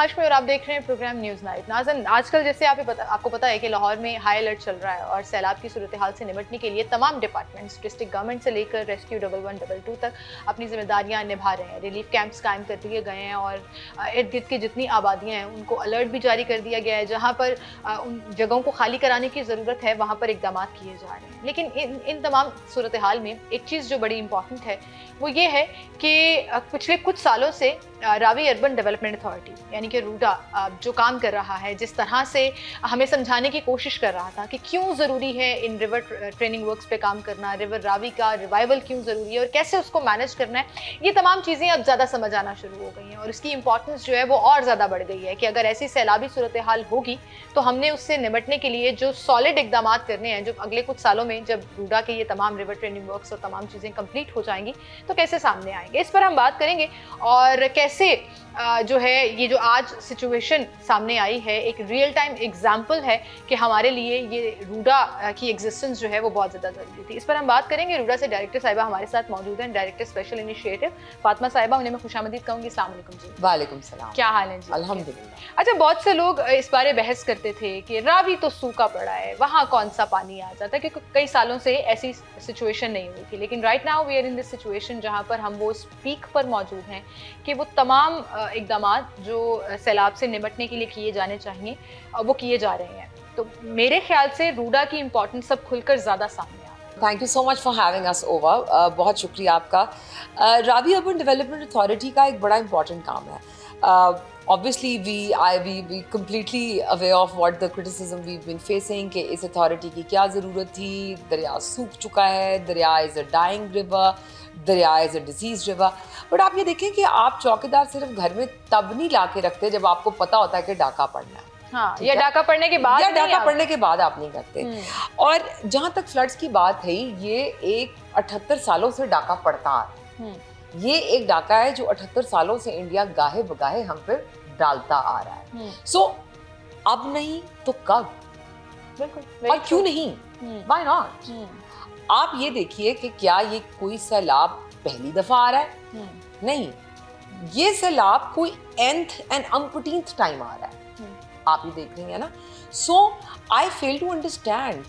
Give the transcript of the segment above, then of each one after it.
हाशमी और आप देख रहे हैं प्रोग्राम न्यूज़ नाइट। नाज़रीन, आजकल जैसे आपको पता है कि लाहौर में हाई अलर्ट चल रहा है और सैलाब की सूरत हाल से निपटने के लिए तमाम डिपार्टमेंट्स डिस्ट्रिक्ट गवर्नमेंट से लेकर रेस्क्यू 1112 तक अपनी जिम्मेदारियां निभा रहे हैं। रिलीफ कैंप्स कायम कर दिए गए हैं और इर्द गिर्द की जितनी आबादियाँ हैं उनको अलर्ट भी जारी कर दिया गया है। जहाँ पर उन जगहों को खाली कराने की ज़रूरत है वहाँ पर इकदाम किए जा रहे हैं। लेकिन इन तमाम सूरत हाल में एक चीज़ जो बड़ी इंपॉर्टेंट है वो ये है कि पिछले कुछ सालों से रावी अर्बन डेवलपमेंट अथॉरिटी यानी कि रूडा जो काम कर रहा है, जिस तरह से हमें समझाने की कोशिश कर रहा था कि क्यों ज़रूरी है इन रिवर ट्रेनिंग वर्क्स पे काम करना, रिवर रावी का रिवाइवल क्यों ज़रूरी है और कैसे उसको मैनेज करना है, ये तमाम चीज़ें अब ज़्यादा समझ आना शुरू हो गई हैं और इसकी इंपॉर्टेंस जो है वो और ज़्यादा बढ़ गई है कि अगर ऐसी सैलाबी सूरत हाल होगी तो हमने उससे निपटने के लिए जो सॉलिड इकदाम करने हैं, जो अगले कुछ सालों में जब रूडा के ये तमाम रिवर ट्रेनिंग वर्क्स और तमाम चीज़ें कंप्लीट हो जाएंगी तो कैसे सामने आएंगे, इस पर हम बात करेंगे। और कैसे जो है ये जो आज सिचुएशन सामने आई है एक रियल टाइम एग्जाम्पल है कि हमारे लिए ये रूडा की एग्जिस्टेंस जो है वो बहुत ज़्यादा ज़रूरी थी। इस पर हम बात करेंगे। रूडा से डायरेक्टर साहिबा हमारे साथ मौजूद हैं, डायरेक्टर स्पेशल इनिशिएटिव फातिमा साहिबा, उन्हें मैं खुशामदीद कहूँगी। अस्सलाम वालेकुम जी। वालेकुम सलाम। क्या हाल है जी? अल्हम्दुलिल्लाह। अच्छा, बहुत से लोग इस बारे बहस करते थे कि रावी तो सूखा पड़ा है, वहाँ कौन सा पानी आ जाता है, क्योंकि कई सालों से ऐसी सिचुएशन नहीं हुई थी। लेकिन right now we are in this situation जहाँ पर हम वो पीक पर मौजूद हैं कि वो तमाम इकदाम जो सैलाब से निपटने के लिए किए जाने चाहिए वो किए जा रहे हैं। तो मेरे ख्याल से रूडा की इम्पोर्टेंस सब खुलकर ज़्यादा सामने आ रही है। Thank you so much for having us over. बहुत शुक्रिया आपका। रावी अर्बन डेवलपमेंट अथॉरिटी का एक बड़ा इंपॉर्टेंट काम है। Obviously we completely aware of what the criticism we've been facing कि इस अथॉरिटी की क्या ज़रूरत थी। दरिया सूख चुका है, दरिया इज़ अ डाइंग रिवर, दरिया is a disease river. But आप ये देखें कि आप चौकीदार सिर्फ घर में तब नहीं ला के रखते जब आपको पता होता है कि डाका पड़ना है। हाँ, या डाका पड़ने के बाद, या डाका पड़ने के बाद आप नहीं करते। और जहाँ तक फ्लड्स की बात है, ये एक 78 सालों से डाका पड़ता आ रहा है। ये एक डाका है जो 78 सालों से इंडिया गाहे बगाहे हम पे डालता आ रहा है। सो अब नहीं तो कब? बिल्कुल। और क्यों नहीं? Why not? आप ये देखिए कि क्या ये कोई सैलाब पहली दफा आ रहा है? नहीं, ये सैलाब कोई nth and umpteenth टाइम आ रहा है। आप ये देख रही हैं ना। सो आई फेल टू अंडरस्टैंड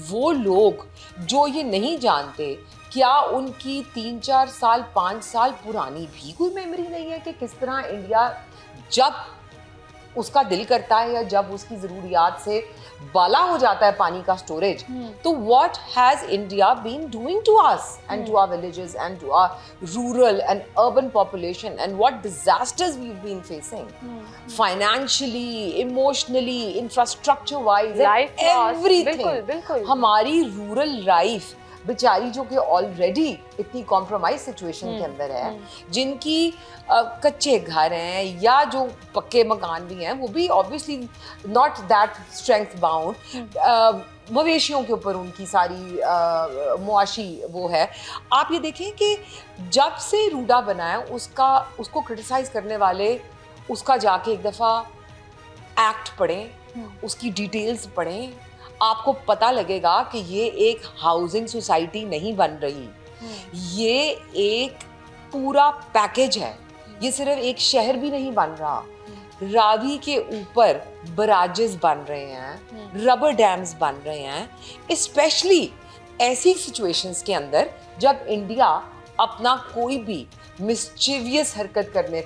वो लोग जो ये नहीं जानते, क्या उनकी 3-4 साल 5 साल पुरानी भी कोई मेमोरी नहीं है कि किस तरह इंडिया जब उसका दिल करता है या जब उसकी ज़रूरियात से बाला हो जाता है पानी का स्टोरेज, तो what has India been doing to us and to our villages and to our rural and urban population and what disasters we have been facing financially, emotionally, infrastructure wise, everything. हमारी rural life बेचारी जो कि already इतनी compromise situation के अंदर है, जिनकी कच्चे घर हैं या जो पक्के मकान भी हैं वो भी obviously not that strength bound, मवेशियों के ऊपर उनकी सारी मुआशी वो है। आप ये देखें कि जब से रूडा बना है उसको क्रिटिसाइज करने वाले उसका जाके एक दफ़ा एक्ट पढ़ें, उसकी डिटेल्स पढ़ें, आपको पता लगेगा कि ये एक हाउसिंग सोसाइटी नहीं बन रही, ये एक पूरा पैकेज है। ये सिर्फ एक शहर भी नहीं बन रहा, रावी के ऊपर बराजेस बन रहे हैं, रबर डैम्स बन रहे हैं, स्पेशली ऐसी सिचुएशंस के अंदर जब इंडिया अपना कोई भी मिस्चीवियस हरकत करने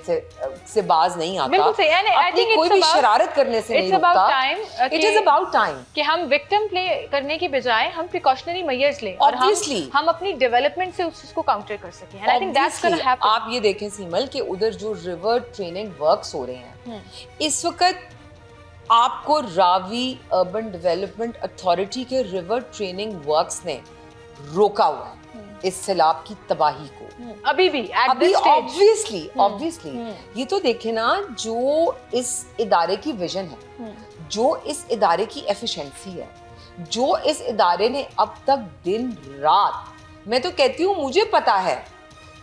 से बाज नहीं आता, अपनी कोई भी शरारत करने से नहीं रुकता। इट इज अबाउट टाइम कि हम विक्टिम प्ले करने की बजाय हम प्रिकॉशनरी मेजर्स लें और हम अपनी डेवलपमेंट से उस चीज को काउंटर कर सकें। And I think that's gonna happen. आप ये देखें सीमल कि उधर जो रिवर ट्रेनिंग वर्क्स हो रहे हैं इस वक्त, आपको रावी अर्बन डेवलपमेंट अथॉरिटी के रिवर ट्रेनिंग वर्क्स ने रोका हुआ है इस सैलाब की तबाही को। अभी ऑब्वियसली ये तो देखे ना, जो इस इदारे की विजन है, जो इस इदारे की एफिशिएंसी है, जो इस इदारे ने अब तक दिन रात, मैं तो कहती हूँ मुझे पता है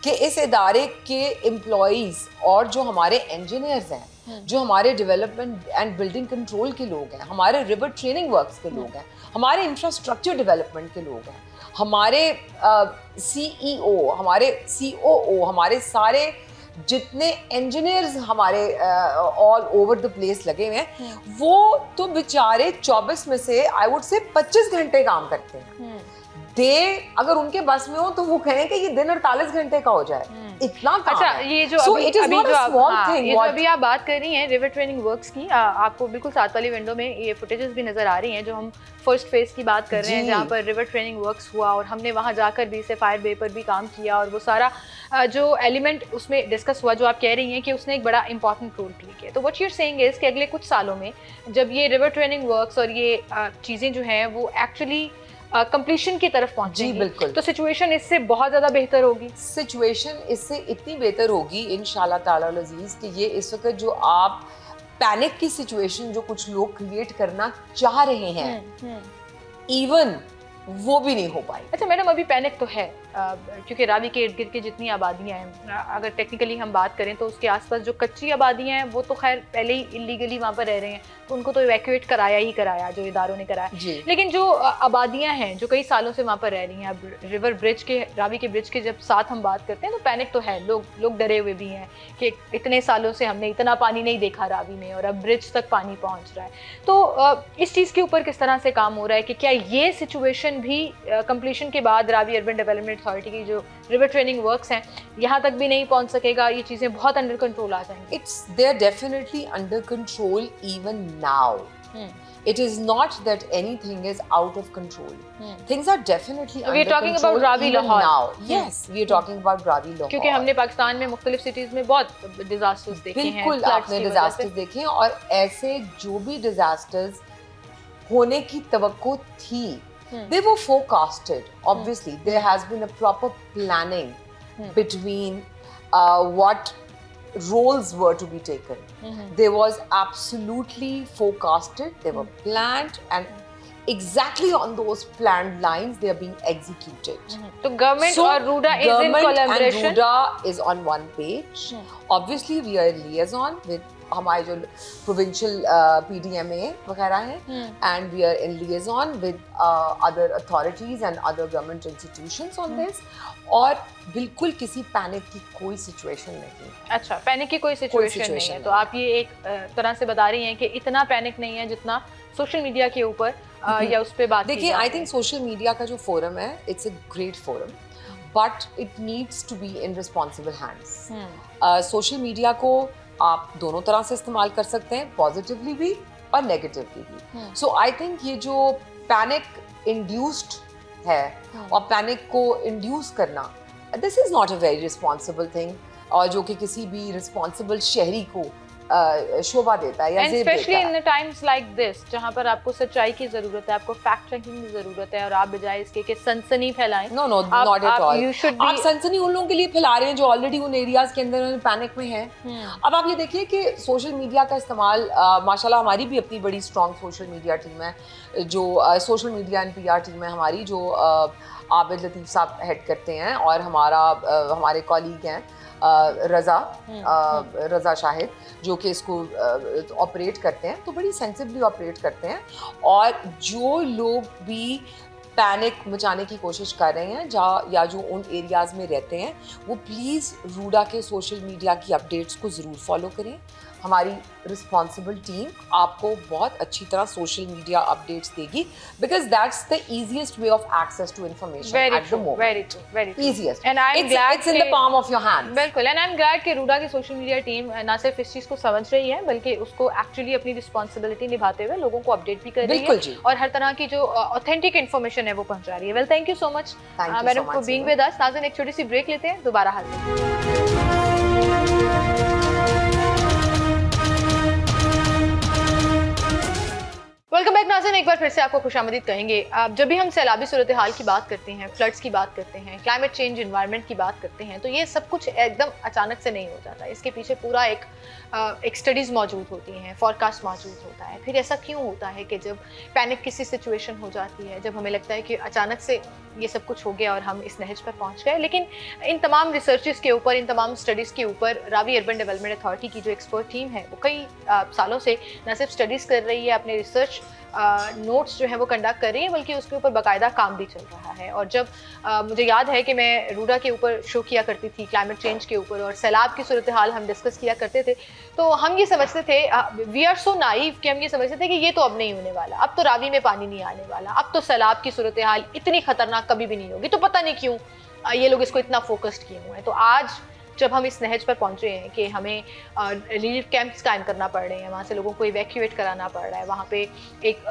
कि इस इदारे के एम्प्लॉइज और जो हमारे इंजीनियर्स हैं, जो हमारे डेवलपमेंट एंड बिल्डिंग कंट्रोल के लोग हैं, हमारे रिवर ट्रेनिंग वर्क्स के लोग हैं, हमारे इंफ्रास्ट्रक्चर डेवलपमेंट के लोग हैं, हमारे CEO, हमारे COO, हमारे सारे जितने इंजीनियर्स हमारे ऑल ओवर द प्लेस लगे हुए हैं, वो तो बेचारे 24 में से आई वुड से 25 घंटे काम करते हैं। अगर उनके बस में हो तो वो कहें कि ये दिन 48 घंटे का हो जाए, इतना काम। अच्छा, ये जो अभी आप बात कर रही हैं रिवर ट्रेनिंग वर्क्स की, आपको बिल्कुल साथ वाली विंडो में ये फुटेजेस भी नजर आ रही हैं जो हम फर्स्ट फेज की बात कर रहे हैं, जहाँ पर रिवर ट्रेनिंग वर्क्स हुआ और हमने वहाँ जाकर भी से फायर बे पर भी काम किया और वो सारा जो एलिमेंट उसमें डिस्कस हुआ, जो आप कह रही हैं कि उसने एक बड़ा इंपॉर्टेंट रोल प्ले किया। तो what you are saying is कि अगले कुछ सालों में जब ये रिवर ट्रेनिंग वर्क्स और ये चीज़ें जो हैं वो एक्चुअली कंप्लीशन की तरफ पहुंचेंगी, बिल्कुल, तो सिचुएशन इससे बहुत ज़्यादा बेहतर होगी। सिचुएशन इससे इतनी बेहतर होगी इंशाल्लाह ताला अज़ीज़ कि ये इस वक्त जो आप पैनिक की सिचुएशन जो कुछ लोग क्रिएट करना चाह रहे हैं, इवन वो भी नहीं हो पाए। अच्छा मैडम, अभी पैनिक तो है क्योंकि रावी के इर्द गिर्द की जितनी आबादियाँ हैं, अगर टेक्निकली हम बात करें तो उसके आसपास जो कच्ची आबादियाँ हैं वो तो खैर पहले ही इलीगली वहाँ पर रह रहे हैं, तो उनको तो इवैक्यूएट कराया ही कराया, जो इदारों ने कराया। लेकिन जो आबादियाँ हैं जो कई सालों से वहाँ पर रह रही हैं, अब रिवर ब्रिज के, रावी के ब्रिज के जब साथ हम बात करते हैं तो पैनिक तो है, लोग डरे हुए भी हैं कि इतने सालों से हमने इतना पानी नहीं देखा रावी में और अब ब्रिज तक पानी पहुँच रहा है। तो इस चीज़ के ऊपर किस तरह से काम हो रहा है कि क्या ये सिचुएशन भी कंप्लीशन के बाद रावी अर्बन डेवलपमेंट अथॉरिटी की जो रिवर ट्रेनिंग वर्क्स हैं यहाँ तक भी नहीं पहुँच सकेगा, ये चीज़ें बहुत अंडर कंट्रोल आ जाएंगी? They are definitely under control even now. It is not that anything is out of control. Things are definitely under control. We are talking about Ravi Lahore. Yes, we are talking about Ravi Lahore. क्योंकि हमने पाकिस्तान में मुख्तलिफ cities में बहुत disasters देखे हैं। बिल्कुल, आपने डिजास्टर्स देखे हैं और ऐसे जो भी डिजास्टर्स होने की तवक्को थी, they were forecasted. Obviously, there has been a proper planning between what roles were to be taken. There was absolutely forecasted, they were planned, and exactly on those planned lines they are being executed. So government or RUDA is in collaboration. And RUDA is on one page. Obviously we are in liaison with हमारे जो provincial PDMA वगैरह हैं, and we are in liaison with other authorities and other government institutions on this. और बिल्कुल किसी panic की कोई situation नहीं है। अच्छा, पैनिक की कोई सिचुएशन नहीं है, तो आप ये एक तरह से बता रही हैं कि इतना पैनिक नहीं है जितना सोशल मीडिया के ऊपर या उस पे बात। देखिए, आई थिंक सोशल मीडिया का जो फोरम है, it's a great forum, but it needs to be in responsible hands. Social media को आप दोनों तरह से इस्तेमाल कर सकते हैं, पॉजिटिवली भी और नेगेटिवली भी। सो आई थिंक ये जो पैनिक इंड्यूस्ड है और पैनिक को इंड्यूस करना, this is not a very responsible thing, और जो कि किसी भी रिस्पॉन्सिबल शहरी को शोभा देता है या ज़ेब देता है। Specially in times like this, जहाँ पर आपको सच्चाई की जरूरत है, आपको फैक्ट चेकिंग की जरूरत है, और आप बजाय इसके कि सनसनी फैलाएं। No no, not at all. आप सनसनी उन लोगों के लिए फैला रहे हैं जो ऑलरेडी उन एरियाज के अंदर पैनिक में हैं। अब आप ये देखिए कि सोशल मीडिया का इस्तेमाल, माशाल्लाह हमारी भी अपनी बड़ी स्ट्रॉन्ग सोशल मीडिया टीम है, जो social media and PR team है हमारी, जो आबिद लतीफ़ साहब हेड करते हैं, और हमारे कॉलीग हैं रज़ा शाहिद, जो कि इसको ऑपरेट करते हैं, तो बड़ी सेंसिबली ऑपरेट करते हैं। और जो लोग भी पैनिक मचाने की कोशिश कर रहे हैं या जो उन एरियाज़ में रहते हैं, वो प्लीज़ रूडा के सोशल मीडिया की अपडेट्स को ज़रूर फॉलो करें। हमारी रिस्पॉन्सिबल टीम आपको बहुत अच्छी तरह सोशल मीडिया अपडेट्स देगी, because that's the easiest way of access to information at the moment. Very true, very true, easiest, and I am glad it's in the palm of your hand. बिल्कुल, and I am glad कि रूडा की social media team ना सिर्फ इस चीज़ को समझ रही है, बल्कि उसको एक्चुअली अपनी रिस्पॉन्सिबिलिटी निभाते हुए लोगों को अपडेट भी कर रही है, और हर तरह की जो ऑथेंटिक इन्फॉर्मेशन है वो पहुंचा रही है। Well, thank you so much madam for being with us. नाज़रीन, एक छोटी सी ब्रेक लेते हैं, दोबारा हाजिर। वेलकम बैक नाज़रीन, एक बार फिर से आपको खुशामदीद कहेंगे। जब भी हम सैलाबी सूरत हाल की बात करते हैं, फ्लड्स की बात करते हैं, क्लाइमेट चेंज इन्वायरमेंट की बात करते हैं, तो ये सब कुछ एकदम अचानक से नहीं हो जाता। इसके पीछे पूरा एक स्टडीज़ मौजूद होती हैं, फॉरकास्ट मौजूद होता है। फिर ऐसा क्यों होता है कि जब पैनिक किसी सिचुएशन हो जाती है, जब हमें लगता है कि अचानक से ये सब कुछ हो गया और हम इस नहज पर पहुँच गए, लेकिन इन तमाम रिसर्चेस के ऊपर, इन तमाम स्टडीज़ के ऊपर रावी अर्बन डेवलपमेंट अथॉरिटी की जो एक्सपर्ट टीम है वो कई सालों से न सिर्फ स्टडीज़ कर रही है, अपने रिसर्च नोट्स जो है वो कंडक्ट कर रही है, बल्कि उसके ऊपर बाकायदा काम भी चल रहा है। और जब मुझे याद है कि मैं रूडा के ऊपर शो किया करती थी क्लाइमेट चेंज के ऊपर, और सैलाब की सूरत हाल हम डिस्कस किया करते थे, तो हम ये समझते थे, वी आर सो नाइव कि हम ये समझते थे कि ये तो अब नहीं होने वाला, अब तो रावी में पानी नहीं आने वाला, अब तो सैलाब की सूरत हाल इतनी खतरनाक कभी भी नहीं होगी, तो पता नहीं क्यों ये लोग इसको इतना फोकस्ड किए हुए हैं। तो आज जब हम इस नहज पर पहुंचे हैं कि हमें रिलीफ कैंप्स कायम करना पड़ रहे हैं, वहाँ से लोगों को इवैक्यूएट कराना पड़ रहा है, वहाँ पे एक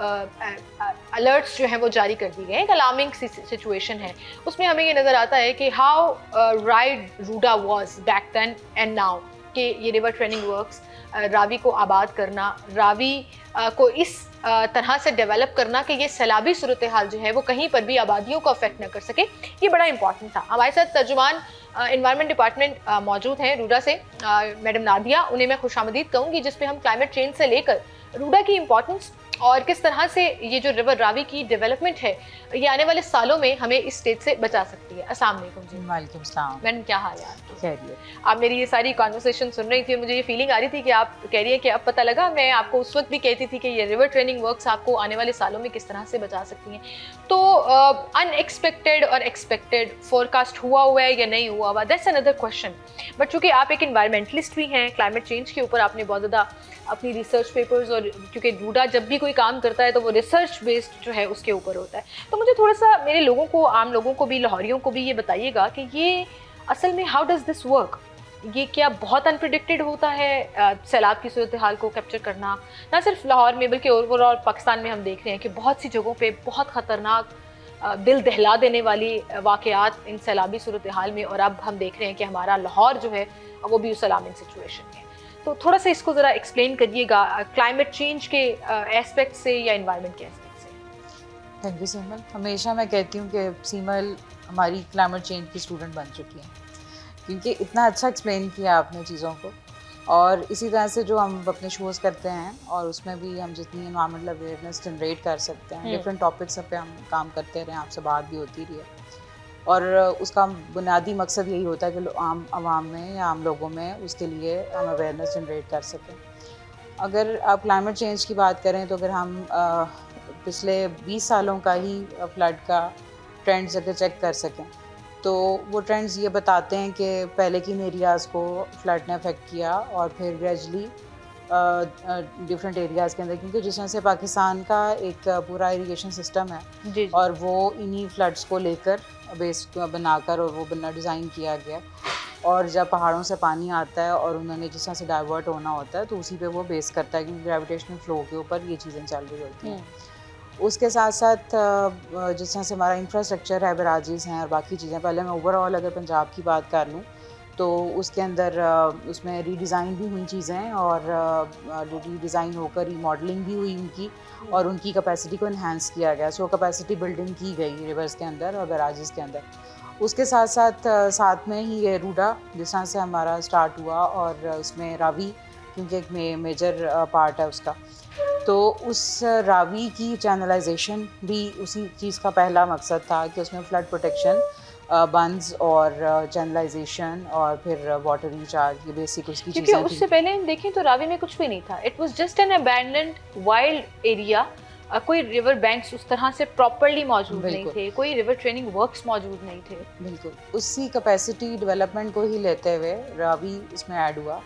अलर्ट्स जो हैं वो जारी कर दिए गए हैं, एक अलार्मिंग सिचुएशन है, उसमें हमें ये नज़र आता है कि हाउ राइड रूडा was back then and now, कि ये रिवर ट्रेनिंग वर्क्स, रावी को आबाद करना, रावी को इस तरह से डेवलप करना कि ये सैलाबी सूरत हाल जो है वो कहीं पर भी आबादियों को अफेक्ट न कर सके, ये बड़ा इंपॉर्टेंट था। हमारे साथ तर्जुमान एनवायरनमेंट डिपार्टमेंट मौजूद हैं रूडा से, मैडम नादिया, उन्हें मैं खुशामदीद कहूँगी, जिस पे हम क्लाइमेट चेंज से लेकर रूडा की इम्पोर्टेंस और किस तरह से ये जो रिवर रावी की डेवलपमेंट है ये आने वाले सालों में हमें इस स्टेज से बचा सकती है। अस्सलाम वालेकुम जी। वालेकुम सलाम। मैडम क्या हाल है आपकी? खैरियत। आप मेरी ये सारी कॉन्वर्सेशन सुन रही थी और मुझे ये फीलिंग आ रही थी कि आप कह रही है कि अब पता लगा, मैं आपको उस वक्त भी कहती थी कि ये रिवर ट्रेनिंग वर्क्स आपको आने वाले सालों में किस तरह से बचा सकती हैं। तो अनएक्सपेक्टेड और एक्सपेक्टेड फोरकास्ट हुआ है या नहीं हुआ हुआ, दैट्स अनदर क्वेश्चन। बट चूँकि आप एक इन्वायरमेंटलिस्ट भी हैं, क्लाइमेट चेंज के ऊपर आपने बहुत ज़्यादा अपनी रिसर्च पेपर्स, और क्योंकि रूडा जब भी कोई काम करता है तो वो रिसर्च बेस्ड जो है उसके ऊपर होता है, तो मुझे थोड़ा सा मेरे लोगों को, आम लोगों को भी, लाहौरियों को भी ये बताइएगा कि ये असल में हाउ डज़ दिस वर्क? ये क्या बहुत अनप्रिडिक्टेड होता है सैलाब की सूरत हाल को कैप्चर करना? ना सिर्फ लाहौर में बल्कि ओवरऑल पाकिस्तान में हम देख रहे हैं कि बहुत सी जगहों पे बहुत ख़तरनाक, दिल दहला देने वाली वाक़यात इन सैलाबी सूरत हाल में, और अब हम देख रहे हैं कि हमारा लाहौर जो है वो भी उस अलार्मिंग सिचुएशन में। तो थोड़ा सा इसको ज़रा एक्सप्लेन करिएगा क्लाइमेट चेंज के एस्पेक्ट से या एनवायरनमेंट के एस्पेक्ट से। Thank you Simal. हमेशा मैं कहती हूँ कि सीमल हमारी क्लाइमेट चेंज की स्टूडेंट बन चुकी हैं, क्योंकि इतना अच्छा एक्सप्लेन किया आपने चीज़ों को। और इसी तरह से जो हम अपने शोज़ करते हैं और उसमें भी हम जितनी इन्वायरमेंटल अवेयरनेस जनरेट कर सकते हैं, डिफरेंट टॉपिक्स पे हम काम करते रहें, आपसे बात भी होती रही है, और उसका बुनियादी मकसद यही होता है कि आम आवाम में या आम लोगों में उसके लिए हम अवेयरनेस जनरेट कर सकें। अगर आप क्लाइमेट चेंज की बात करें तो अगर हम पिछले 20 सालों का ही फ्लड का ट्रेंड्स अगर चेक कर सकें तो वो ट्रेंड्स ये बताते हैं कि पहले किन एरियाज़ को फ्लड ने अफेक्ट किया और फिर ग्रेजुअली डिफरेंट एरियाज़ के अंदर, क्योंकि जिस तरह से पाकिस्तान का एक पूरा इरिगेशन सिस्टम है जी। और वो इन्हीं फ्लड्स को लेकर बेस बनाकर और वो बना डिज़ाइन किया गया, और जब पहाड़ों से पानी आता है और उन्होंने जिस तरह से डाइवर्ट होना होता है तो उसी पे वो बेस करता है, क्योंकि ग्रेविटेशनल फ्लो के ऊपर ये चीज़ें चल रही होती हैं। उसके साथ साथ जिस तरह से हमारा इंफ्रास्ट्रक्चर है, बराजीज़ हैं और बाकी चीज़ें, पहले मैं ओवरऑल अगर पंजाब की बात कर लूँ तो उसके अंदर उसमें रीडिज़ाइन भी हुई चीज़ें और रीडिज़ाइन होकर रीमॉडलिंग भी हुई उनकी, और उनकी कैपेसिटी को इन्हांस किया गया। सो कैपेसिटी बिल्डिंग की गई रिवर्स के अंदर और बैराजेस के अंदर। उसके साथ साथ में ही ये रूडा जिस तरह से हमारा स्टार्ट हुआ, और उसमें रावी क्योंकि एक मेजर पार्ट है उसका, तो उस रावी की चैनलाइजेशन भी उसी चीज़ का पहला मकसद था कि उसमें फ्लड प्रोटेक्शन, बंस और चैनलाइजेशन और फिर वाटर रिचार्ज, ये बेसिक उसकी चीज़ें थी। क्योंकि उससे पहले हम देखें तो रावी में कुछ भी नहीं था, it was just an abandoned wild area, कोई रिवर बैंक्स उस तरह से प्रॉपर्ली मौजूद नहीं थे, कोई रिवर ट्रेनिंग वर्क्स मौजूद नहीं थे। बिल्कुल उसी कैपेसिटी डेवलपमेंट को ही लेते हुए रावी इसमें ऐड हुआ।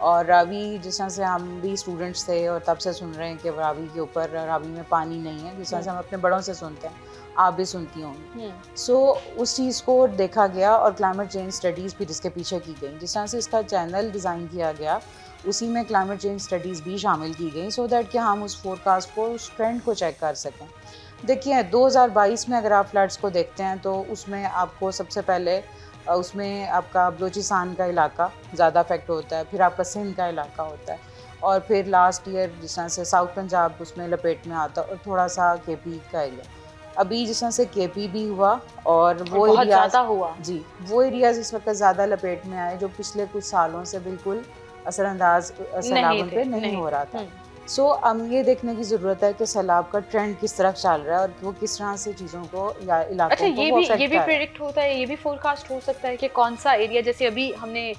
और रावी जिस तरह से हम भी स्टूडेंट्स थे और तब से सुन रहे हैं कि रावी के ऊपर, रावी में पानी नहीं है, जिस तरह से हम अपने बड़ों से सुनते हैं, आप भी सुनती होंगी। सो उस चीज़ को देखा गया और क्लाइमेट चेंज स्टडीज़ भी जिसके पीछे की गई, जिस तरह से इसका चैनल डिज़ाइन किया गया उसी में क्लाइमेट चेंज स्टडीज़ भी शामिल की गई, सो दैट कि हम उस फोरकास्ट को, उस ट्रेंड को चेक कर सकें। देखिए 2022 में अगर आप फ्लड्स को देखते हैं तो उसमें आपको सबसे पहले उसमें आपका बलूचिस्तान का इलाका ज़्यादा अफेक्ट होता है, फिर आपका सिंध का इलाका होता है, और फिर लास्ट ईयर जिस तरह से साउथ पंजाब उसमें लपेट में आता है, और थोड़ा सा केपी का एरिया। अभी जिस तरह से केपी भी हुआ और वो एरियाज हुआ जी, वो एरियाज इस वक्त ज़्यादा लपेट में आए जो पिछले कुछ सालों से बिल्कुल असरअंदाज सैलाब पे नहीं हो रहा था। सो अब ये देखने की ज़रूरत है कि सैलाब का ट्रेंड किस तरफ चल रहा है और वो किस तरह से चीज़ों को या इलाकों को ये भी प्रेडिक्ट होता है, ये भी फोरकास्ट हो सकता है कि कौन सा एरिया, जैसे अभी हमने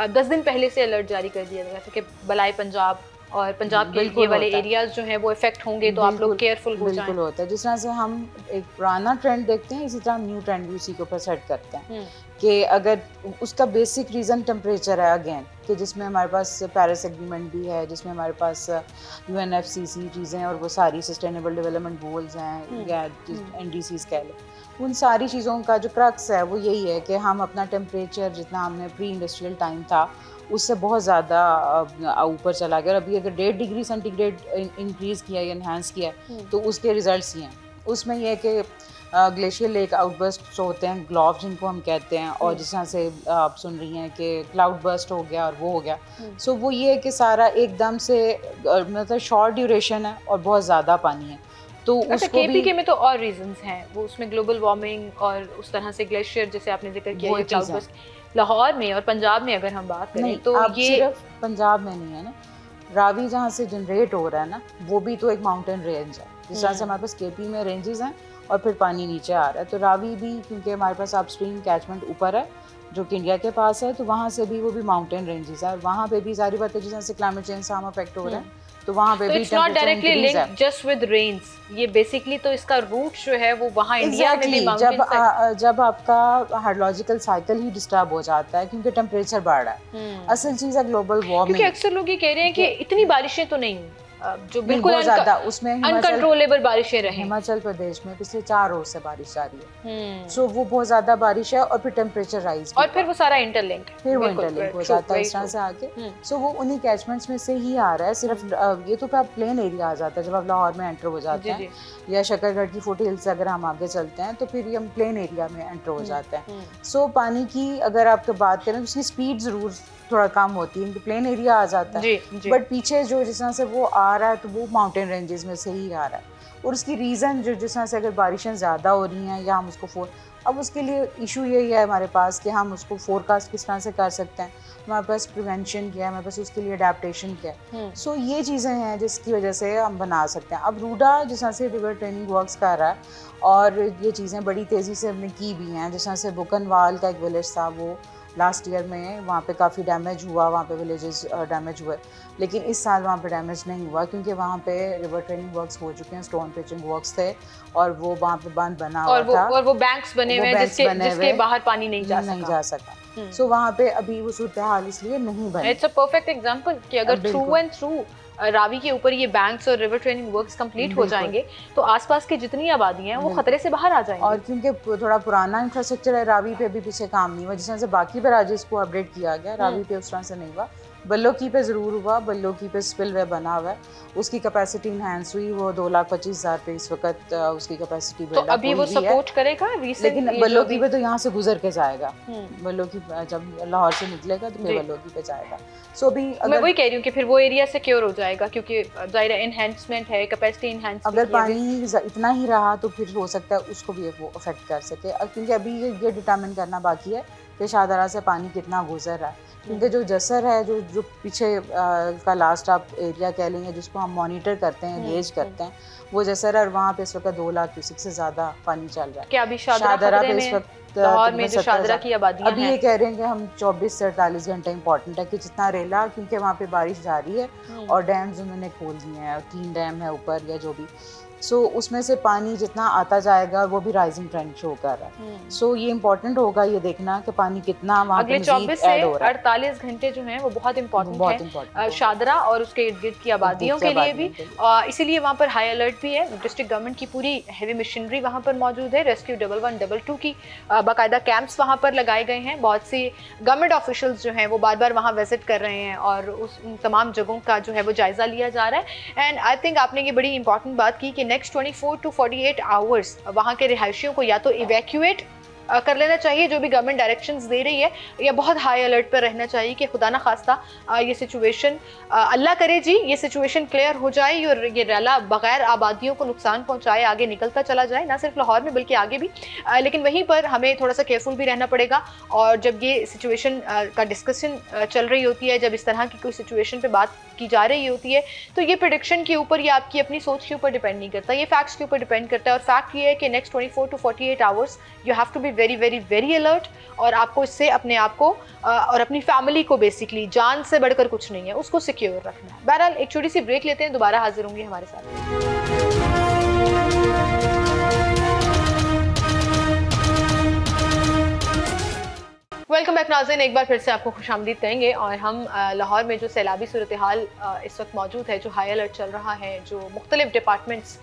10 दिन पहले से अलर्ट जारी कर दिया गया था कि बलाई पंजाब और पंजाब के ये वाले एरियाज जो हैं वो इफेक्ट होंगे, तो आप लोग केयरफुल हो जाएं। बिल्कुल होता है। जिस तरह से हम एक पुराना ट्रेंड देखते हैं, इसी तरह हम न्यू ट्रेंड भी उसी के ऊपर सेट करते हैं कि अगर उसका बेसिक रीज़न टेम्परेचर है अगेन, कि जिसमें हमारे पास पेरिस एग्रीमेंट भी है, जिसमें हमारे पास UNFCCC चीज़ें और वो सारी सस्टेनेबल डेवलपमेंट गोल्स हैं या NDCs कह लें, उन सारी चीज़ों का जो क्रक्स है वो यही है कि हम अपना टेम्परेचर जितना हमने प्री इंडस्ट्रियल टाइम था उससे बहुत ज़्यादा ऊपर चला गया। और अभी अगर 1.5 डिग्री सेंटीग्रेड इंक्रीज़ किया या इन्हांस किया तो उसके रिजल्ट्स ही हैं। उसमें यह है कि ग्लेशियर लेक आउटबर्स्ट होते हैं, ग्लोव जिनको हम कहते हैं, और जिस तरह से आप सुन रही हैं कि क्लाउड बर्स्ट हो गया और वो हो गया। सो वो ये है कि सारा एकदम से मतलब शॉर्ट ड्यूरेशन है और बहुत ज़्यादा पानी है। तो अच्छा, KPK में तो और रीजंस हैं, वो उसमें ग्लोबल वार्मिंग और उस तरह से ग्लेशियर जैसे आपने जिक्र किया, क्लाउड बर्स्ट लाहौर में और पंजाब में अगर हम बात करें तो ये सिर्फ पंजाब में नहीं है ना, रावी जहाँ से जनरेट हो रहा है ना वो भी तो एक माउंटेन रेंज है। जिस तरह से हमारे पास KP में रेंजेस हैं और फिर पानी नीचे आ रहा है, तो रावी भी क्योंकि हमारे पास अपस्ट्रीम कैचमेंट ऊपर है जो कि इंडिया के पास है, तो वहाँ से भी वो भी माउंटेन रेंजेस है और वहाँ पे भी सारी बातें जिस तरह से क्लाइमेट चेंज से हम अफेक्ट हो रहे हैं तो वहाँ पे भी it's not directly linked just with rains, ये बेसिकली तो इसका रूट जो है वो वहाँ इंडिया में भी माउंटेन्स जब आपका हाइड्रोलॉजिकल साइकिल ही डिस्टर्ब हो जाता है क्योंकि टेम्परेचर बढ़ रहा है। असल चीज़ है ग्लोबल वार्मिंग। क्योंकि अक्सर लोग ये कह रहे हैं कि इतनी बारिशें तो नहीं जो बिल्कुल ज़्यादा उसमें अनकंट्रोलेबल बारिशें रहे। हिमाचल प्रदेश में पिछले 4 रोज से बारिश जारी है, सो वो बहुत ज़्यादा बारिश है और फिर टेम्परेचर राइज और फिर वो सारा इंटरलिंक्ड, फिर वो इंटरलिंक हो जाता है इस तरह से आके। सो वो उन्हीं कैचमेंट्स में से ही आ रहा है। सिर्फ ये तो आप प्लेन एरिया आ जाता है जब आप लाहौर में एंटर हो जाते हैं, या शकरगढ़ की फुट हिल्स से अगर हम आगे चलते हैं तो फिर हम प्लेन एरिया में एंटर हो जाते हैं। सो पानी की अगर आप बात करें तो उसकी स्पीड ज़रूर थोड़ा कम होती है क्योंकि प्लेन एरिया आ जाता है, बट पीछे जो जिस तरह से वो आ रहा है तो वो माउंटेन रेंजेस में से ही आ रहा है। और उसकी रीज़न जो जिस तरह से अगर बारिशें ज़्यादा हो रही हैं या हम उसको अब उसके लिए इशू यही है हमारे पास कि हम उसको फोरकास्ट किस तरह से कर सकते हैं, हमारे पास प्रिवेंशन क्या है, हमारे पास उसके लिए अडेप्टेशन क्या है। सो ये चीज़ें हैं जिसकी वजह से हम बना सकते हैं। अब रूडा जिस तरह से रिवर ट्रेनिंग वर्क्स कर रहा है और ये चीज़ें बड़ी तेज़ी से हमने की भी हैं। जिस तरह से बुकनवाल का एक विलेज था वो लास्ट ईयर में वहाँ पे काफ़ी डैमेज हुआ, वहाँ पे विलेजेस डैमेज हुए, लेकिन इस साल वहाँ पे डैमेज नहीं हुआ क्योंकि वहाँ पे रिवर ट्रेनिंग वर्क्स हो चुके हैं, स्टोन पिचिंग वर्क्स थे और वो वहाँ पे बांध बना हुआ था और वो बैंक्स बने हुए जिसके बाहर पानी नहीं जा सका। सो वहाँ पे अभी वो सूरत हाल इसलिए नहीं बनी। इट्स अ परफेक्ट एग्जांपल कि अगर थ्रू एंड थ्रू रावी के ऊपर ये बैंक्स और रिवर ट्रेनिंग वर्क्स कंप्लीट हो जाएंगे तो आसपास की जितनी आबादी हैं वो खतरे से बाहर आ जाएंगी। और क्योंकि थोड़ा पुराना इंफ्रास्ट्रक्चर है, रावी पे अभी पीछे काम नहीं हुआ। जिस तरह से बाकी बराजेस को अपडेट किया गया, रावी पे उस तरह से नहीं हुआ। बल्लोकी पे ज़रूर हुआ, बल्लोकी पे स्पिलवे बना हुआ है, उसकी कैपेसिटी इनहैंस हुई, वो 2,25,000 पे इस वक्त उसकी कैपेसिटी तो अभी वो सपोर्ट करेगा लेकिन बल्लोकी पे तो यहाँ से गुजर के जाएगा, बल्लोकी जब लाहौर से निकलेगा तो फिर बल्लोकी पे जाएगा। सो अभी मैं वही कह रही हूँ कि फिर वो एरिया सिक्योर हो जाएगा क्योंकि ज़ाहिर एनहांसमेंट है, कैपेसिटी इनहैंस। अगर पानी इतना ही रहा तो फिर हो सकता है उसको भी वो अफेक्ट कर सके, क्योंकि अभी ये डिटरमिन करना बाकी है कि शाहदरा से पानी कितना गुजर रहा है। क्योंकि जो जसर है जो पीछे का लास्ट आप एरिया कह लेंगे जिसको हम मॉनिटर करते हैं, गेज करते हैं, वो जसर है और वहाँ पे इस वक्त 2 लाख क्यूसेक से ज़्यादा पानी चल रहा है। क्या अभी शाहदरा पे इस वक्त लाहौर में जो शाहदरा की आबादियां अभी ये कह रहे हैं कि हम 24 से 48 घंटे इंपॉर्टेंट है कि जितना रेला, क्योंकि वहाँ पे बारिश जारी है और डैम्स उन्होंने खोल दिए हैं, 3 डैम है ऊपर या जो भी। सो उसमें से पानी जितना आता जाएगा वो भी राइजिंग ट्रेंड शो कर रहा है। सो ये इम्पोर्टेंट होगा ये देखना कि पानी कितना वहाँ अगले 24 से 48 घंटे जो हैं वो बहुत इंपॉर्टेंट है शाहदरा और उसके इर्द गिर्द की आबादियों के लिए भी। इसीलिए वहाँ पर हाई अलर्ट भी है। डिस्ट्रिक्ट गवर्नमेंट की पूरी हैवी मशीनरी वहाँ पर मौजूद है। रेस्क्यू 1122 की बाकायदा कैंप्स वहाँ पर लगाए गए हैं। बहुत सी गवर्नमेंट ऑफिशियल्स जो हैं वो बार बार वहाँ विजिट कर रहे हैं और उस तमाम जगहों का जो है वो जायज़ा लिया जा रहा है। एंड आई थिंक आपने ये बड़ी इंपॉर्टेंट बात की कि नेक्स्ट 24 to 48 आवर्स वहाँ के रिहायशियों को या तो इवैक्यूएट कर लेना चाहिए जो भी गवर्नमेंट डायरेक्शंस दे रही है, या बहुत हाई अलर्ट पर रहना चाहिए कि खुदा ना खास्ता ये सिचुएशन, अल्लाह करे जी, ये सिचुएशन क्लियर हो जाए और ये रैला बगैर आबादियों को नुकसान पहुंचाए आगे निकलता चला जाए, ना सिर्फ लाहौर में बल्कि आगे भी। लेकिन वहीं पर हमें थोड़ा सा केयरफुल भी रहना पड़ेगा। और जब ये सिचुएशन का डिस्कशन चल रही होती है, जब इस तरह की कोई सिचुएशन पर बात की जा रही होती है, तो ये प्रेडिक्शन के ऊपर या आपकी अपनी सोच के ऊपर डिपेंड नहीं करता, ये फैक्ट्स के ऊपर डिपेंड करता है। और फैक्ट ये है कि next 24 to 48 hours you have to be very very very alert, और आपको इससे अपने आप को और अपनी फैमिली को बेसिकली जान से बढ़कर कुछ नहीं है, उसको सिक्योर रखना है। बहरहाल एक छोटी सी ब्रेक लेते हैं, दोबारा हाजिर होंगे हमारे साथ। वेलकम बैक नाज़रीन, एक बार फिर से आपको खुशामदीद कहेंगे। और हम लाहौर में जो सैलाबी सूरत हाल इस वक्त मौजूद है, जो हाई अलर्ट चल रहा है, जो मुख्तलिफ डिपार्टमेंट्स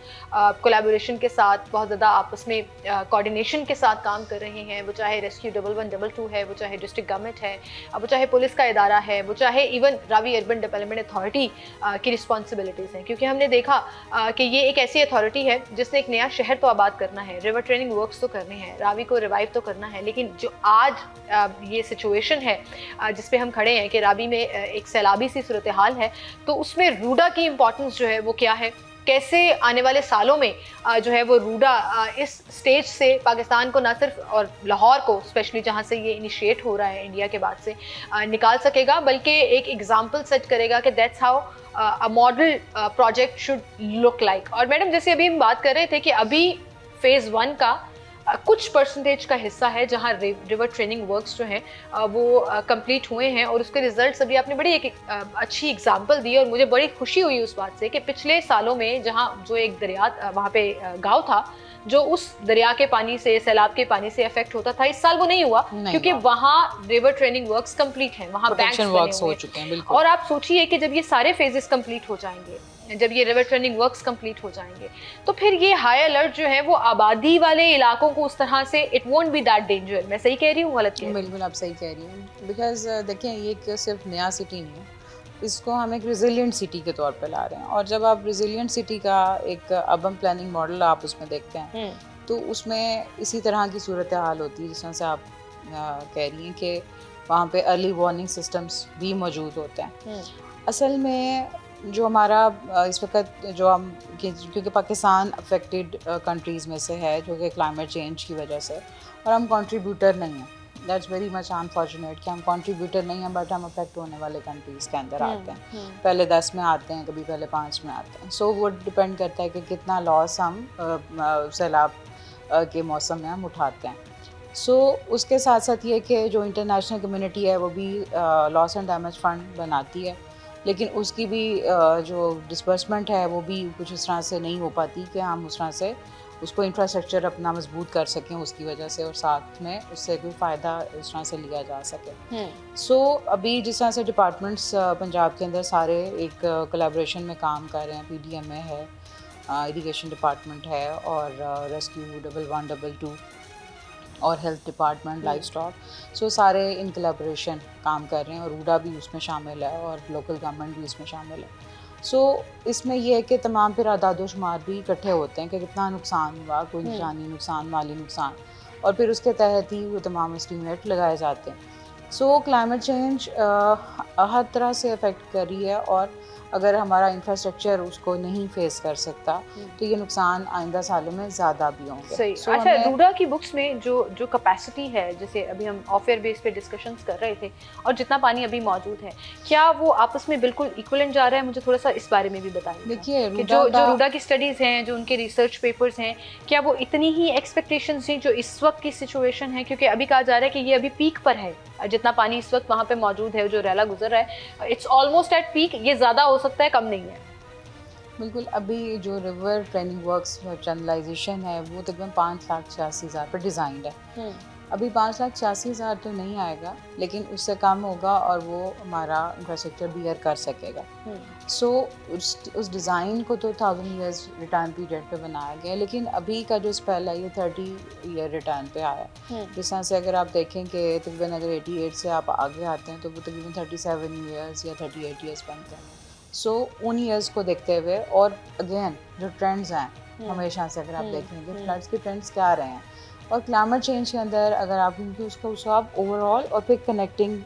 कोलैबोरेशन के साथ बहुत ज़्यादा आपस में कोऑर्डिनेशन के साथ काम कर रहे हैं, वो चाहे रेस्क्यू 1112 है, वो चाहे डिस्ट्रिक्ट गवर्नमेंट है, वो चाहे पुलिस का इदारा है, वो चाहे even Ravi urban development authority की रिस्पॉन्सिबिलिटीज़ हैं। क्योंकि हमने देखा कि ये एक ऐसी अथॉरिटी है जिसने एक नया शहर तो आबाद करना है, रिवर ट्रेनिंग वर्क्स तो करने हैं, रावी को रिवाइव तो करना है, लेकिन जो आज ये सिचुएशन है जिस पे हम खड़े हैं कि रावी में एक सैलाबी सी सूरत हाल है, तो उसमें रूडा की इम्पोर्टेंस जो है वो क्या है, कैसे आने वाले सालों में जो है वो रूडा इस स्टेज से पाकिस्तान को ना सिर्फ और लाहौर को स्पेशली जहाँ से ये इनिशिएट हो रहा है इंडिया के बाद से निकाल सकेगा, बल्कि एक एग्जाम्पल सेट करेगा कि that's how a model project should look like. और मैडम जैसे अभी हम बात कर रहे थे कि अभी फेज़ 1 का कुछ परसेंटेज का हिस्सा है जहां रिवर ट्रेनिंग वर्क्स जो हैं वो कंप्लीट हुए हैं, और उसके रिजल्ट्स अभी आपने बड़ी एक अच्छी एग्जांपल दी, और मुझे बड़ी खुशी हुई उस बात से कि पिछले सालों में जहां जो एक दरिया वहां पे गांव था जो उस दरिया के पानी से, सैलाब के पानी से अफेक्ट होता था, इस साल वो नहीं हुआ क्योंकि वहाँ रिवर ट्रेनिंग वर्क्स कंप्लीट हैं, वहाँ बैंक्स वर्क्स हो चुके हैं। बिल्कुल। और आप सोचिए कि जब ये सारे फेजेस कंप्लीट हो जाएंगे, जब ये रिवर ट्रेनिंग वर्क्स कंप्लीट हो जाएंगे, तो फिर ये हाई अलर्ट जो है वो आबादी वाले इलाकों को उस तरह से it won't be that danger. मैं सही कह रही हूँ, गलत कह रही हूँ? बिल्कुल आप सही कह रही हैं, बिकॉज देखिए ये एक सिर्फ नया सिटी नहीं है, इसको हम एक रिजिलियंट सिटी के तौर पे ला रहे हैं। और जब आप रिजिलियंट सिटी का एक अर्बन प्लानिंग मॉडल आप उसमें देखते हैं तो उसमें इसी तरह की सूरत हाल होती है जिस तरह से आप कह रही हैं कि वहाँ पे अर्ली वार्निंग सिस्टम्स भी मौजूद होते हैं। असल में जो हमारा इस वक्त जो हम क्योंकि पाकिस्तान अफेक्टेड कंट्रीज़ में से है जो कि क्लाइमेट चेंज की वजह से, और हम कंट्रीब्यूटर नहीं हैं, दैट्स वेरी मच अनफॉर्चुनेट कि हम कंट्रीब्यूटर नहीं हैं, बट हम अफेक्ट होने वाले कंट्रीज़ के अंदर आते हैं। पहले 10 में आते हैं, कभी पहले 5 में आते हैं। सो वो डिपेंड करता है कि कितना लॉस हम सैलाब के मौसम में हम उठाते हैं। सो उसके साथ साथ ये कि जो इंटरनेशनल कम्युनिटी है वो भी लॉस एंड डैमेज फ़ंड बनाती है, लेकिन उसकी भी जो डिस्बर्समेंट है वो भी कुछ इस तरह से नहीं हो पाती कि हम उस तरह से उसको इंफ्रास्ट्रक्चर अपना मजबूत कर सकें उसकी वजह से, और साथ में उससे कोई फ़ायदा उस तरह से लिया जा सके। सो अभी जिस तरह से डिपार्टमेंट्स पंजाब के अंदर सारे एक कोलैबोरेशन में काम कर रहे हैं, PDMA है, इरिगेशन डिपार्टमेंट है, और रेस्क्यू 1112 और हेल्थ डिपार्टमेंट, लाइफ स्टॉक, सो सारे इन कोलैबोरेशन काम कर रहे हैं, और रूडा भी उसमें शामिल है और लोकल गवर्नमेंट भी इसमें शामिल है। सो इसमें यह है कि तमाम फिर आदाद शुमार भी इकट्ठे होते हैं कि कितना नुकसान हुआ, कोई जानी नुकसान, माली नुकसान, और फिर उसके तहत ही वो तमाम एस्टीमेट लगाए जाते हैं। सो क्लाइमेट चेंज हर तरह से अफेक्ट कर रही है, और अगर हमारा इंफ्रास्ट्रक्चर उसको नहीं फेस कर सकता तो ये नुकसान आइंदा सालों में ज़्यादा भी होंगे। सही। अच्छा, रूडा की बुक्स में जो कैपेसिटी है, जैसे अभी हम ऑफ एयर बेस पे डिस्कशंस कर रहे थे, और जितना पानी अभी मौजूद है, क्या वो आपस में बिल्कुल इक्विवेलेंट जा रहा है? मुझे थोड़ा सा इस बारे में भी बताइए। देखिए जो रूडा की स्टडीज़ हैं, जो उनके रिसर्च पेपर्स हैं, क्या वो इतनी ही एक्सपेक्टेशंस थी जो इस वक्त की सिचुएशन है? क्योंकि अभी कहा जा रहा है कि ये अभी पीक पर है, जितना पानी इस वक्त वहाँ पे मौजूद है, जो रैला गुजर रहा है, इट्स ऑलमोस्ट एट पीक, ये ज़्यादा हो सकता है, कम नहीं है। बिल्कुल। अभी जो रिवर ट्रेनिंग वर्क्स चैनलाइजेशन है वो तकरीबन 5,86,000 पर डिज़ाइंड है। अभी 5,86,000 तो नहीं आएगा, लेकिन उससे कम होगा और वो हमारा इंफ्रास्ट्रक्चर बियर कर सकेगा। सो उस डिज़ाइन को तो 1000 ईयर्स रिटर्न पीरियड पे बनाया गया है, लेकिन अभी का जो स्पेल है ये 30 ईयर रिटर्न पे आया। जिस तरह से अगर आप देखें कि तकरीबन अगर 88 से आप आगे आते हैं तो वो तकरीबन 37 ईयर्स या 38 ईयर्स बनते हैं। सो उन ईयर्स को देखते हुए, और अगेन जो ट्रेंड्स हैं हमेशा से अगर आप देखेंगे फ्लड्स के ट्रेंड्स क्या रहे हैं, और क्लाइमेट चेंज के अंदर अगर आप उसको आप ओवरऑल और फिर कनेक्टिंग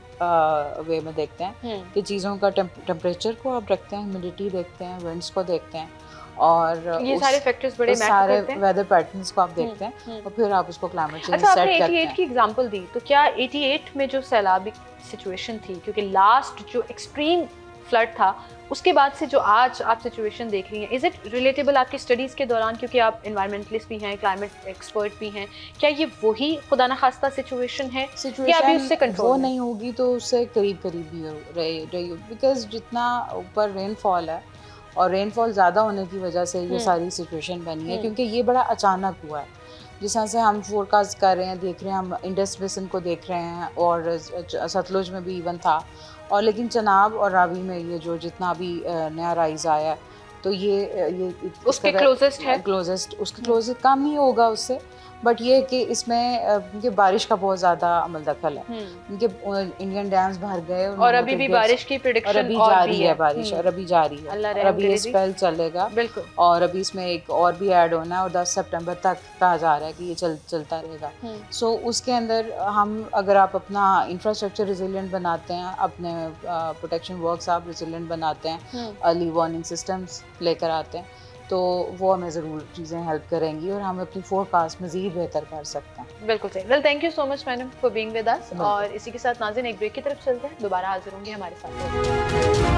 वे में देखते हैं कि चीज़ों का टेम्परेचर को आप रखते हैं, ह्यूमिडिटी देखते हैं, विंड्स को देखते हैं, और ये सारे फैक्टर्स बड़े मैटर करते हैं, वेदर पैटर्न्स को आप देखते हैं, और फिर आप उसको क्लाइमेट चेंज सेट करते हैं। अच्छा, आपने 88 की एग्जांपल दी, तो क्या 88 में जो सैलाबी सिचुएशन थी, क्योंकि लास्ट जो एक्सट्रीम फ्लड था, उसके बाद से जो आज आप सिचुएशन देख रही हैं, इज़ इट रिलेटेबल आपकी स्टडीज़ के दौरान, क्योंकि आप इन्वायरमेंटलिस्ट भी हैं, क्लाइमेट एक्सपर्ट भी हैं, क्या ये वही खुदा न खास्ता सिचुएशन है या अभी उससे कंट्रोल वो नहीं होगी तो उससे करीब करीब भी रही होगी, बिकॉज जितना ऊपर रेनफॉल है और रेनफॉल ज़्यादा होने की वजह से ये सारी सिचुएशन बनी है, क्योंकि ये बड़ा अचानक हुआ है। जिस तरह से हम फोरकास्ट कर रहे हैं, देख रहे हैं, हम इंडस बेसिन को देख रहे हैं और सतलुज में भी इवन था, और लेकिन चनाब और रावी में ये जो जितना भी नया राइज आया है, तो ये उसके क्लोजेस्ट है, उसके क्लोजेस्ट कम ही होगा उससे, बट ये कि इसमें ये बारिश का बहुत ज़्यादा अमल दखल है, इनके इंडियन डैम्स भर गए और अभी भी बारिश की प्रेडिक्शन और अभी जारी है बारिश, और अभी जारी है, और अभी ये स्पेल चलेगा बिल्कुल, और अभी इसमें एक और भी ऐड होना है और 10 सितंबर तक कहा जा रहा है कि ये चलता रहेगा। सो उसके अंदर हम, अगर आप अपना इंफ्रास्ट्रक्चर रिजिलिएंट बनाते हैं, अपने प्रोटेक्शन वर्क्स आप रिजिलिएंट बनाते हैं, अर्ली वार्निंग सिस्टम्स लेकर आते हैं, तो वो हमें ज़रूर चीज़ें हेल्प करेंगी और हम अपनी फोरकास्ट मज़ीद बेहतर कर सकते हैं। बिल्कुल सही। Well, thank you so much madam for being with us. और इसी के साथ नाज़रीन एक ब्रेक की तरफ चलते हैं, दोबारा हाजिर होंगे हमारे साथ।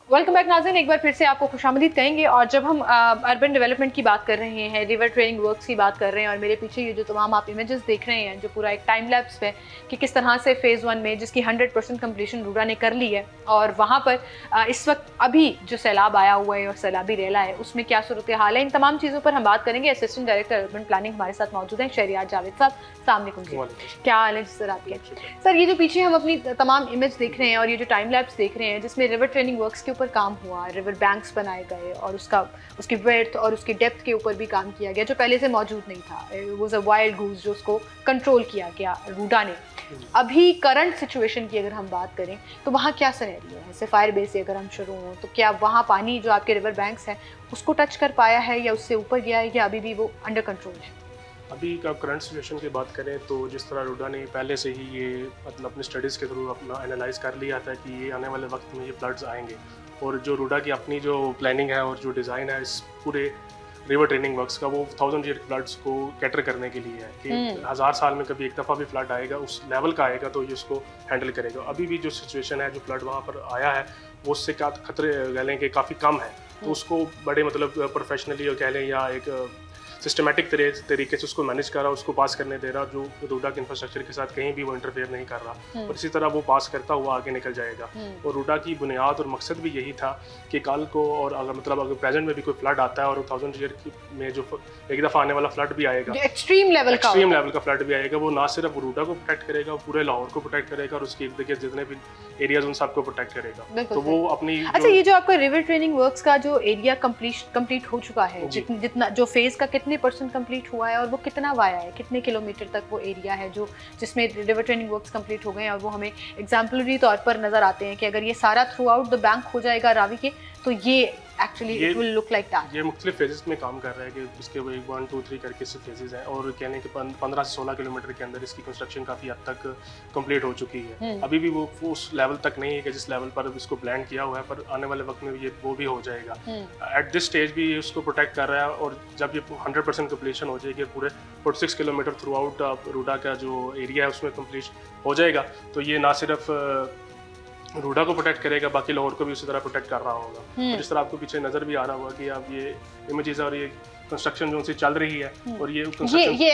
वेलकम बैक नाज़रीन, एक बार फिर से आपको खुशामदीद कहेंगे। और जब हम अर्बन डेवलपमेंट की बात कर रहे हैं, रिवर ट्रेनिंग वर्क्स की बात कर रहे हैं, और मेरे पीछे ये जो तमाम आप इमेजेस देख रहे हैं, जो पूरा एक टाइम लैप्स है कि किस तरह से फ़ेज़ 1 में, जिसकी 100% कम्प्लीशन रूडा ने कर ली है, और वहाँ पर इस वक्त अभी जो सैलाब आया हुआ है और सैलाबी रेला है, उसमें क्या सूरत हाल है, इन तमाम चीज़ों पर हम बात करेंगे। असिस्टेंट डायरेक्टर अर्बन प्लानिंग हमारे साथ मौजूद हैं, शहरियार जावेद साहब। अस्सलाम वालेकुम जी, क्या हाल है सर आपके? सर, ये जो पीछे हम अपनी तमाम इमेज देख रहे हैं और ये जो टाइम लैप्स देख रहे हैं, जिसमें रिवर ट्रेनिंग वर्क्स के ऊपर काम हुआ, रिवर बैंक्स बनाए गए और उसकी ब्रेड्थ और उसकी डेप्थ के ऊपर भी काम किया गया, जो पहले से मौजूद नहीं था। इट वाज अ वाइल्ड गूज जो उसको कंट्रोल किया गया रूडा ने। अभी करंट सिचुएशन की अगर हम बात करें तो वहाँ क्या सिनेरियो है? फायर बेस से अगर हम शुरू हों तो क्या वहाँ पानी जो आपके रिवर बैंक्स हैं उसको टच कर पाया है या उससे ऊपर गया है, या अभी भी वो अंडर कंट्रोल है? अभी का करंट सिचुएशन की बात करें तो जिस तरह रूडा ने पहले से ही ये मतलब अपने स्टडीज़ के थ्रू अपना एनालाइज कर लिया था कि ये आने वाले वक्त में ये फ्लड्स आएंगे, और जो रूडा की अपनी जो प्लानिंग है और जो डिज़ाइन है इस पूरे रिवर ट्रेनिंग वर्क्स का, वो 1000 ईयर फ्लड्स को कैटर करने के लिए है कि 1000 साल में कभी एक दफ़ा भी फ्लड आएगा, उस लेवल का आएगा तो ये उसको हैंडल करेगा। अभी भी जो सिचुएशन है, जो फ्लड वहाँ पर आया है, वो उससे क्या खतरे कह लें कि काफ़ी कम है, तो उसको बड़े मतलब प्रोफेशनली कह लें या एक सिस्टमेटिक तरीके से उसको मैनेज कर रहा, उसको पास करने दे रहा, जो रूडा के इंफ्रास्ट्रक्चर के साथ कहीं भी वो इंटरफेयर नहीं कर रहा, और इसी तरह वो पास करता हुआ आगे निकल जाएगा। और रूडा की बुनियाद और मकसद भी यही था कि कल को, और अगर प्रेजेंट में भी कोई फ्लड आता है और 1000 ईयर में जो एक दफ़ा आने वाला फ्लड भी आएगा, एक्सट्रीम लेवल का फ्लड भी आएगा, वो ना सिर्फ रूडा को प्रोटेक्ट करेगा, पूरे लाहौर को प्रोटेक्ट करेगा और उसके इर्द गिर्द जितने भी एरियाज उन सबको प्रोटेक्ट करेगा। तो वो अपनी अच्छा, ये जो आपका रिवर ट्रेनिंग वर्क्स का जो एरिया कंप्लीट हो चुका है, जितना जो फेज का कितने % कंप्लीट हुआ है और वो कितना वाया है, कितने किलोमीटर तक वो एरिया है जो जिसमें रिवर ट्रेनिंग वर्क्स कंप्लीट हो गए हैं, और वो हमें एग्जाम्पलरी तौर पर नजर आते हैं कि अगर ये सारा थ्रू आउट द बैंक हो जाएगा रावी के, तो ये actually it will look like that. ये मुख्तलिफ फेजेस में काम कर रहा है कि इसके वो 1, 2, 3 करके से फेजेस हैं, और कहने के 15 से 16 किलोमीटर के अंदर इसकी कंस्ट्रक्शन काफ़ी हद तक कंप्लीट हो चुकी है। अभी भी वो उस लेवल तक नहीं है कि जिस लेवल पर इसको प्लान किया हुआ है, पर आने वाले वक्त में ये वो भी हो जाएगा। एट दिस स्टेज भी ये उसको प्रोटेक्ट कर रहा है, और जब ये 100% कंप्लीशन हो जाएगी, पूरे 46 किलोमीटर थ्रू आउट रूडा का जो एरिया है उसमें कंप्लीट हो जाएगा, तो ये ना सिर्फ रूडा को प्रोटेक्ट करेगा, बाकी लाहौर को भी उसी तरह प्रोटेक्ट कर रहा होगा। तो जिस तरह आपको पीछे नजर भी आ रहा होगा कि अब ये इमेजेस और ये कंस्ट्रक्शन जो चल रही है, और ये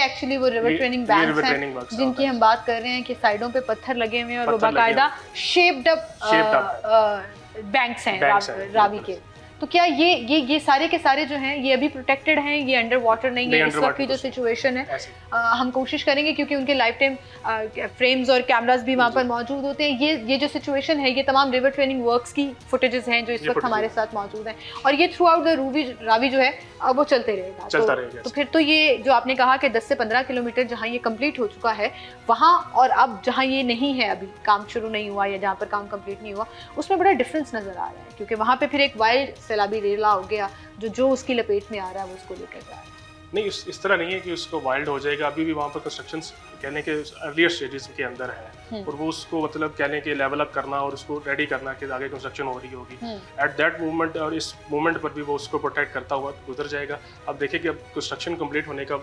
एक्चुअली वो रिवर ट्रेनिंग बैंक्स हैं जिनकी हम बात कर रहे हैं कि साइडों पे पत्थर लगे हुए हैं और वो बाकायदा शेप्ड अप बैंक्स हैं रावी के। तो क्या ये सारे के सारे जो हैं ये अभी प्रोटेक्टेड हैं, ये अंडर वाटर नहीं है इस वक्त की जो सिचुएशन है? हम कोशिश करेंगे क्योंकि उनके लाइफ टाइम फ्रेम्स और कैमरास भी वहाँ पर मौजूद होते हैं। ये जो सिचुएशन है, ये तमाम रिवर ट्रेनिंग वर्क्स की फुटेजेस हैं जो इस वक्त हमारे साथ मौजूद हैं, और ये थ्रू आउट द रावी जो है वो चलते रहेगा। तो फिर तो ये जो आपने कहा कि 10 से 15 किलोमीटर जहाँ ये कंप्लीट हो चुका है वहाँ, और अब जहाँ ये नहीं है, अभी काम शुरू नहीं हुआ या जहाँ पर काम कंप्लीट नहीं हुआ, उसमें बड़ा डिफरेंस नज़र आ रहा है, क्योंकि वहाँ पे फिर एक वाइल्ड सैलाबी रेला हो गया जो उसकी लपेट में आ रहा है, वो उसको लेकर जा रहा है। नहीं, इस तरह नहीं है कि उसको वाइल्ड हो जाएगा, अभी भी वहाँ पर कंस्ट्रक्शन कहने के अर्लियर स्टेजेस के अंदर है। और वो उसको मतलब कहने के लेवल अप करना और उसको रेडी करना कि आगे कंस्ट्रक्शन हो रही होगी, एट दैट मोमेंट और इस मोमेंट पर भी वो उसको प्रोटेक्ट करता हुआ गुजर जाएगा। अब देखिए कि अब कंस्ट्रक्शन कंप्लीट होने का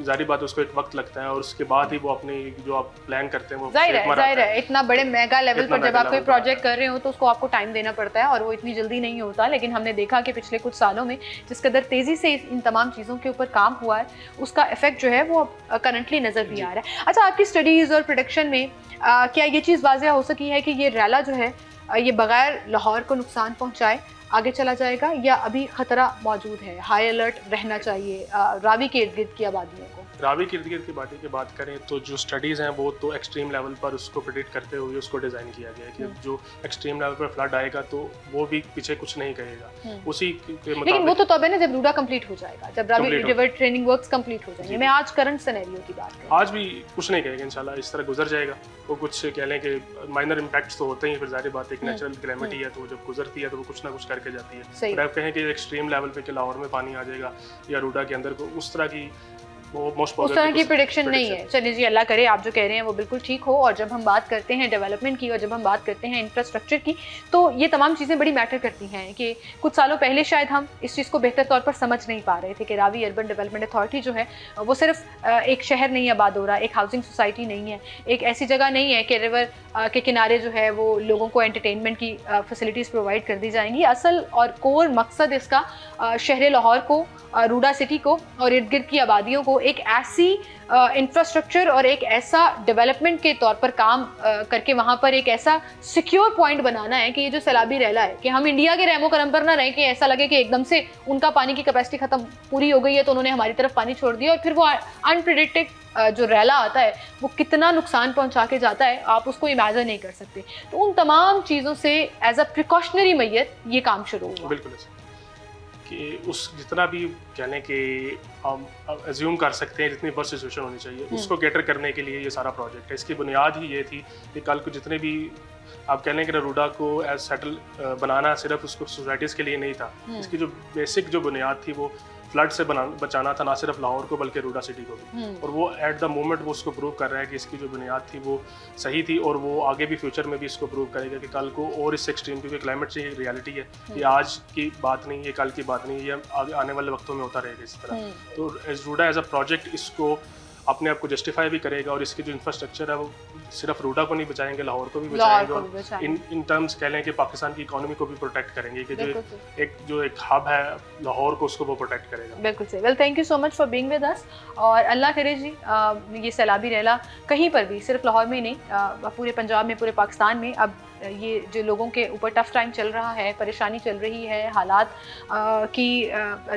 जारी बात उसको एक वक्त लगता है और उसके बाद ही वो अपनी जो आप प्लान करते हैं वो जाहिर है इतना बड़े मेगा लेवल पर जब आप कोई प्रोजेक्ट कर रहे हो तो उसको आपको टाइम देना पड़ता है और वो इतनी जल्दी नहीं होता। लेकिन हमने देखा कि पिछले कुछ सालों में जिस कदर तेजी से इन तमाम चीज़ों के ऊपर काम हुआ है उसका इफेक्ट जो है वो करंटली नजर भी आ रहा है। अच्छा, आपकी स्टडीज और प्रोडक्शन में क्या ये चीज़ वाज़ेह हो सकी है कि ये रैला जो है ये बगैर लाहौर को नुकसान पहुँचाए आगे चला जाएगा या अभी खतरा मौजूद है, हाई अलर्ट रहना चाहिए रावी के इर्द गिर्द की आबादियों को? रावी के इर्द गिर्द की बातें की बात करें तो जो स्टडीज़ हैं वो तो एक्सट्रीम लेवल पर उसको प्रेडिक्ट करते हुए उसको डिज़ाइन किया गया है कि जो एक्सट्रीम लेवल पर फ्लड आएगा तो वो भी पीछे कुछ नहीं कहेगा उसी के मुताबिक। लेकिन वो तो तब है ना जब रूडा कंप्लीट हो जाएगा, जब Ravi river training works complete हो जाएंगे। मैं आज करंट सिनेरियो की बात करूं, आज भी कुछ नहीं कहेगा, इंशाल्लाह इस तरह गुजर जाएगा। वो कुछ कह लें कि माइनर इम्पैक्ट्स तो होते ही, फिर जाहिर बात एक नेचुरल कैलेमिटी है तो जब गुजरती है तो वो कुछ ना कुछ करके जाती है। पर आप कहें कि एक्सट्रीम लेवल पे कि लाहौर में पानी आ जाएगा या रूडा के अंदर को उस तरह की उस तरह की प्रेडिक्शन नहीं है। चलिए जी, अल्लाह करे आप जो कह रहे हैं वो बिल्कुल ठीक हो। और जब हम बात करते हैं डेवलपमेंट की और जब हम बात करते हैं इंफ्रास्ट्रक्चर की तो ये तमाम चीज़ें बड़ी मैटर करती हैं कि कुछ सालों पहले शायद हम इस चीज़ को बेहतर तौर पर समझ नहीं पा रहे थे कि रावी अर्बन डेवलपमेंट अथॉरिटी जो है वो सिर्फ एक शहर नहीं आबाद हो रहा, एक हाउसिंग सोसाइटी नहीं है, एक ऐसी जगह नहीं है कि रिवर के किनारे जो है वो लोगों को एंटरटेनमेंट की फैसिलिटीज़ प्रोवाइड कर दी जाएंगी। असल और कोर मकसद इसका शहर लाहौर को, रूडा सिटी को और इर्द गिर्द की आबादियों को एक ऐसी इंफ्रास्ट्रक्चर और एक ऐसा डेवलपमेंट के तौर पर काम करके वहाँ पर एक ऐसा सिक्योर पॉइंट बनाना है कि ये जो सैलाबी रैला है कि हम इंडिया के रहमो करम पर ना रहे कि ऐसा लगे कि एकदम से उनका पानी की कैपेसिटी खत्म पूरी हो गई है तो उन्होंने हमारी तरफ पानी छोड़ दिया और फिर वो अनप्रेडिक्टेड जो रैला आता है वो कितना नुकसान पहुंचा के जाता है आप उसको इमेजिन नहीं कर सकते। तो उन तमाम चीज़ों से एज अ प्रिकॉशनरी मैयत ये काम शुरू हुआ। बिल्कुल कि उस जितना भी कहने के हम एज्यूम कर सकते हैं जितनी बर्स्ट सिचुएशन होनी चाहिए उसको कैटर करने के लिए ये सारा प्रोजेक्ट है। इसकी बुनियाद ही ये थी कि कल को जितने भी आप कह लें कि रूडा को एज सेटल बनाना सिर्फ उसको सोसाइटीज़ के लिए नहीं था। इसकी जो बेसिक जो बुनियाद थी वो फ्लड से बचाना था, ना सिर्फ लाहौर को बल्कि रूडा सिटी को भी। और वो एट द मोमेंट वो उसको प्रूव कर रहा है कि इसकी जो बुनियाद थी वो सही थी और वो आगे भी फ्यूचर में भी इसको प्रूव करेगा कि कल को और इस एक्सट्रीम, क्योंकि क्लाइमेट चेंज एक रियलिटी है, ये आज की बात नहीं, ये कल की बात नहीं, ये आगे आने वाले वक्तों में होता रहेगा इस तरह। तो रूडा एज अ प्रोजेक्ट इसको अपने आप को जस्टिफाई भी करेगा और इसकी जो इंफ्रास्ट्रक्चर है वो सिर्फ रूडा को नहीं बचाएंगे, लाहौर को भी बचाएंगे और इन टर्म्स कह लें कि पाकिस्तान की इकोनॉमी को भी प्रोटेक्ट करेंगे कि जो एक हब है लाहौर को उसको वो प्रोटेक्ट करेगा। बिल्कुल सही। Well, thank you so much for being with us. और अल्लाह करे जी ये सैलाबी रैला कहीं पर भी, सिर्फ लाहौर में नहीं, पूरे पंजाब में, पूरे पाकिस्तान में अब ये जो लोगों के ऊपर टफ टाइम चल रहा है, परेशानी चल रही है, हालात की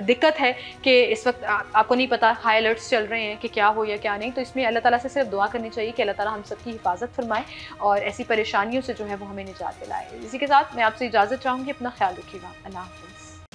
दिक्कत है कि इस वक्त आपको नहीं पता हाई अलर्ट्स चल रहे हैं कि क्या हो या क्या नहीं। तो इसमें अल्लाह ताला से सिर्फ दुआ करनी चाहिए कि अल्लाह ताला हम सबकी हिफाजत फरमाए और ऐसी परेशानियों से जो है वो हमें निजात दिलाए। इसी के साथ मैं आपसे इजाज़त चाहूँगी, अपना ख्याल रखिएगा। अल्लाह हाफ़िज़।